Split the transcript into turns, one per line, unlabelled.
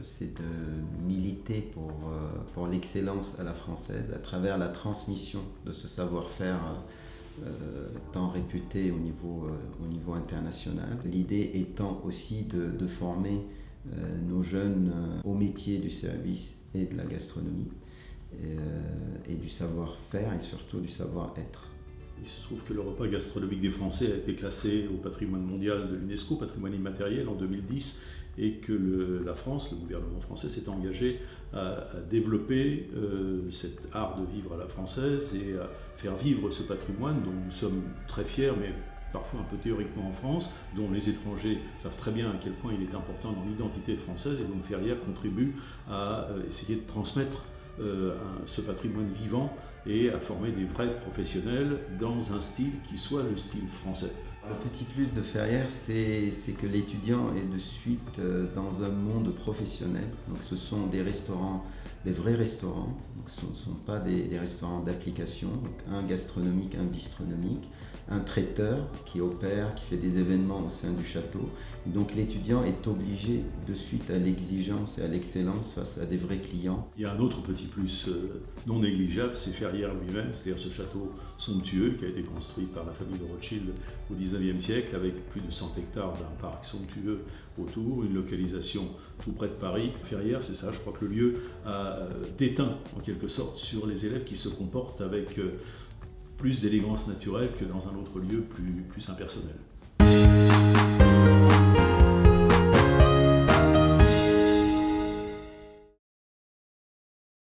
c'est de militer pour l'excellence à la française à travers la transmission de ce savoir-faire tant réputé au niveau international. L'idée étant aussi de former nos jeunes au métier du service et de la gastronomie et du savoir-faire et surtout du savoir-être.
Il se trouve que le repas gastronomique des Français a été classé au patrimoine mondial de l'UNESCO, patrimoine immatériel, en 2010, et que la France, le gouvernement français, s'est engagé à développer cet art de vivre à la française et à faire vivre ce patrimoine dont nous sommes très fiers, mais parfois un peu théoriquement en France, dont les étrangers savent très bien à quel point il est important dans l'identité française, et donc Ferrières contribue à essayer de transmettre ce patrimoine vivant et à former des vrais professionnels dans un style qui soit le style français.
Le petit plus de Ferrières, c'est que l'étudiant est de suite dans un monde professionnel. Donc ce sont des restaurants, des vrais restaurants. Donc ce ne sont pas des restaurants d'application. Un gastronomique, un bistronomique, un traiteur qui opère, qui fait des événements au sein du château. Et donc l'étudiant est obligé de suite à l'exigence et à l'excellence face à des vrais clients.
Il y a un autre petit plus non négligeable, c'est Ferrières lui-même, c'est-à-dire ce château somptueux qui a été construit par la famille de Rothschild au XIXe siècle avec plus de 100 hectares d'un parc somptueux autour, une localisation tout près de Paris. Ferrières, c'est ça, je crois que le lieu a déteint en quelque sorte sur les élèves qui se comportent avec plus d'élégance naturelle que dans un autre lieu plus impersonnel.